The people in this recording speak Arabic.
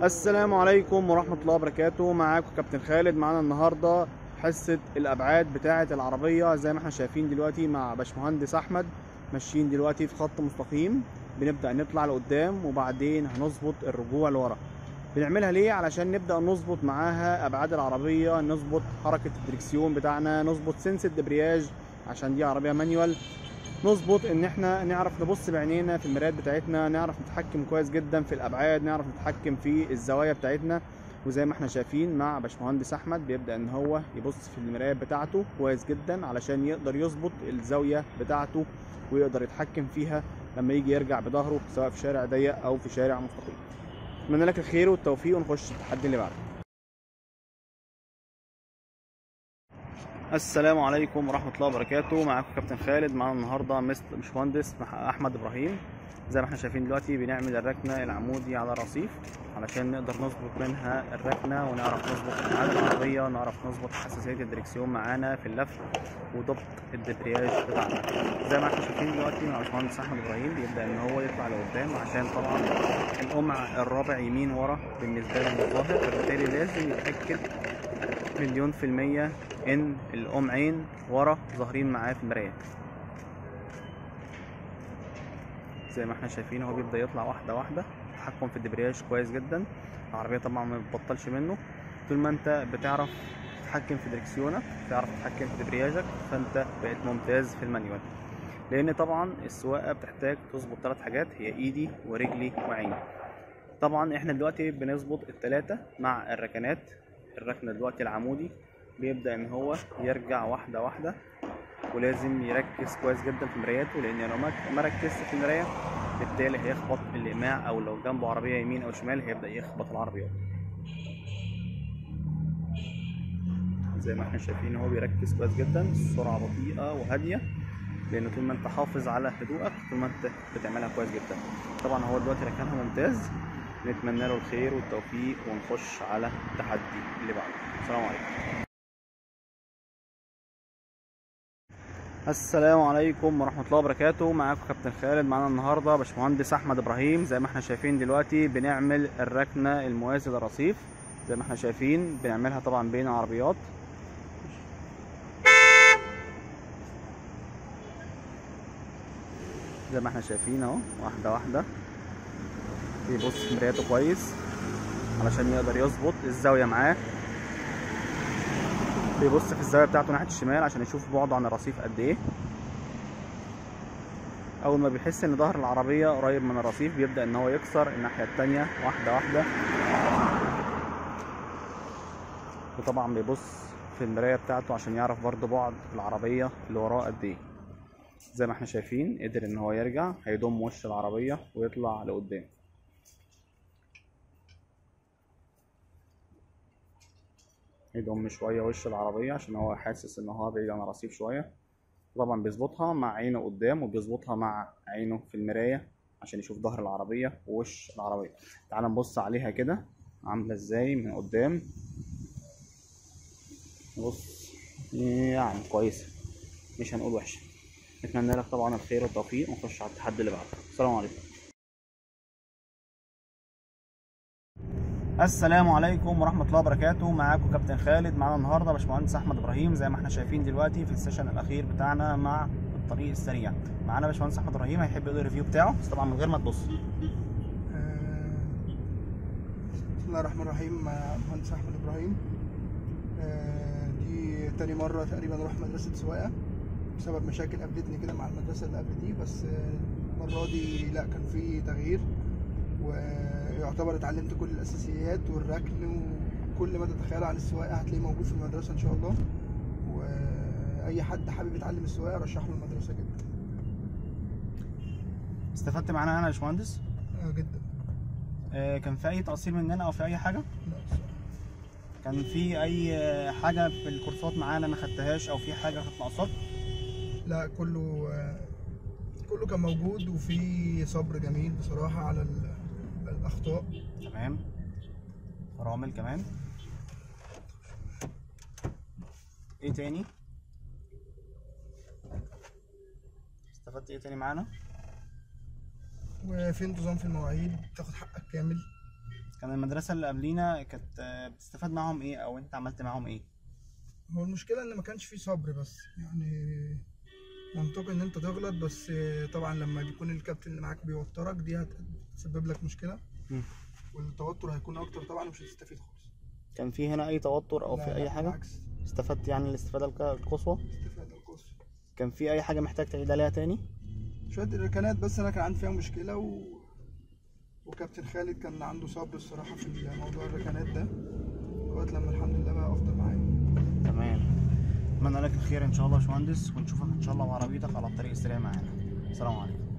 السلام عليكم ورحمة الله وبركاته. معاكم كابتن خالد. معانا النهاردة حصة الأبعاد بتاعة العربية زي ما احنا شايفين دلوقتي مع باشمهندس أحمد. ماشيين دلوقتي في خط مستقيم، بنبدأ نطلع لقدام وبعدين هنظبط الرجوع لورا. بنعملها ليه؟ علشان نبدأ نظبط معاها أبعاد العربية، نظبط حركة الدركسيون بتاعنا، نظبط سنس الدبرياج عشان دي عربية مانيوال، نظبط ان احنا نعرف نبص بعينينا في المرايات بتاعتنا، نعرف نتحكم كويس جدا في الابعاد، نعرف نتحكم في الزوايا بتاعتنا. وزي ما احنا شايفين مع باشمهندس احمد بيبدا ان هو يبص في المرايات بتاعته كويس جدا علشان يقدر يظبط الزاويه بتاعته ويقدر يتحكم فيها لما يجي يرجع بظهره سواء في شارع ضيق او في شارع مستقيم. اتمنى لك الخير والتوفيق ونخش التحدي اللي بعده. السلام عليكم ورحمة الله وبركاته. معاكم كابتن خالد. معانا النهارده باشمهندس احمد ابراهيم. زي ما احنا شايفين دلوقتي بنعمل الركنة العمودي على الرصيف علشان نقدر نظبط منها الركنة ونعرف نظبط ابعاد العربية، نعرف نظبط حساسية الدركسيون معانا في اللف وضبط الدبرياج بتاعنا. زي ما احنا شايفين دلوقتي مع باشمهندس احمد ابراهيم بيبدأ ان هو يطلع لقدام عشان طبعا القمع الرابع يمين ورا بالنسبة له ظاهر، فبالتالي لازم يتأكد مليون في المية ان القمعين ورا ظاهرين معاه في المرايات. زي ما احنا شايفين هو بيبدأ يطلع واحدة واحدة، التحكم في الدبرياج كويس جدا. العربية طبعا ما بتبطلش منه، طول ما انت بتعرف تتحكم في دركسيونك، بتعرف تتحكم في دبرياجك، فانت بقيت ممتاز في المانيوال. لان طبعا السواقة بتحتاج تظبط 3 حاجات، هي ايدي ورجلي وعيني. طبعا احنا دلوقتي بنظبط ال3 مع الركنات. الركنة دلوقتي العمودي بيبدأ ان هو يرجع واحدة واحدة، ولازم يركز كويس جدا في مراياته، لان لو ما ركزش في المراية بالتالي هيخبط الإقماع، او لو جنبه عربية يمين او شمال هيبدأ يخبط العربيات. زي ما احنا شايفين هو بيركز كويس جدا، السرعة بطيئة وهادية، لان طول ما انت حافظ على هدوءك طول ما انت بتعملها كويس جدا. طبعا هو دلوقتي ركنها ممتاز، نتمنى له الخير والتوفيق ونخش على التحدي اللي بعده. السلام عليكم. السلام عليكم ورحمة الله وبركاته. معاكم كابتن خالد. معانا النهاردة باشمهندس أحمد إبراهيم. زي ما احنا شايفين دلوقتي بنعمل الركنة الموازي للرصيف. زي ما احنا شايفين بنعملها طبعا بين عربيات. زي ما احنا شايفين اهو واحدة واحدة بيبص في مراياته كويس علشان يقدر يظبط الزاوية معاه. بيبص في الزاوية بتاعته ناحية الشمال عشان يشوف بعده عن الرصيف قد ايه. اول ما بيحس ان ظهر العربية قريب من الرصيف بيبدأ ان هو يكسر الناحية التانية واحدة واحدة، وطبعا بيبص في المراية بتاعته عشان يعرف برضه بعد العربية اللي وراه قد ايه. زي ما احنا شايفين قدر ان هو يرجع، هيضم وش العربية ويطلع لقدام. يضم شوية وش العربية عشان هو حاسس ان هو بعيد عن الرصيف شوية. طبعا بيظبطها مع عينه قدام وبيظبطها مع عينه في المراية عشان يشوف ظهر العربية ووش العربية. تعال نبص عليها كده عاملة ازاي من قدام. بص يعني كويسة، مش هنقول وحشة. نتمنى لك طبعا الخير والتوفيق ونخش على التحدي اللي بعده. السلام عليكم. السلام عليكم ورحمة الله وبركاته. معاكم كابتن خالد. معانا النهارده باشمهندس أحمد إبراهيم. زي ما احنا شايفين دلوقتي في السيشن الأخير بتاعنا مع الطريق السريع. معانا باشمهندس أحمد إبراهيم هيحب يقول الريفيو بتاعه بس طبعا من غير ما تبص. بسم الله الرحمن الرحيم. مهندس أحمد إبراهيم. دي تاني مرة تقريبا أروح مدرسة سواقة بسبب مشاكل قابلتني كده مع المدرسة اللي قبل دي، بس المرة دي لا، كان في تغيير ويعتبر اتعلمت كل الأساسيات والركن وكل ما تتخيله عن السواقة هتلاقيه موجود في المدرسة إن شاء الله. وأي حد حابب يتعلم السواقة رشح له المدرسة جدا. استفدت معانا أنا يا باشمهندس؟ جدا. كان في أي تقصير مننا أو في أي حاجة؟ لا الصراحة. كان في أي حاجة في الكورسات معانا ما خدتهاش أو في حاجة كانت ناقصاك؟ لا، كله كان موجود وفي صبر جميل بصراحة على الأخطاء. تمام. فرامل كمان. ايه تاني؟ استفدت ايه تاني معانا؟ وفي انتظام في المواعيد، تاخد حقك كامل. كان المدرسة اللي قبلينا كانت بتستفاد معاهم ايه او انت عملت معاهم ايه؟ هو المشكلة ان ما كانش فيه صبر، بس يعني منطقي ان انت تغلط، بس طبعا لما بيكون الكابتن اللي معاك بيوترك دي هتسبب لك مشكلة. مم. والتوتر هيكون اكتر طبعا ومش هتستفيد خالص. كان في هنا اي توتر او لا في لا اي حاجة؟ بالعكس، استفدت يعني الاستفادة القصوى؟ استفادة القصوى. كان في اي حاجة محتاج تعيد عليها تاني؟ شوية الركنات بس انا كان عندي فيها مشكلة وكابتن خالد كان عنده صبر الصراحة في موضوع الركنات ده، لغاية لما الحمد لله بقى افضل معايا. تمام. اتمنى لك الخير ان شاء الله يا باشمهندس، ونشوفك ان شاء الله بعربيتك على الطريق السريع معانا. السلام عليكم.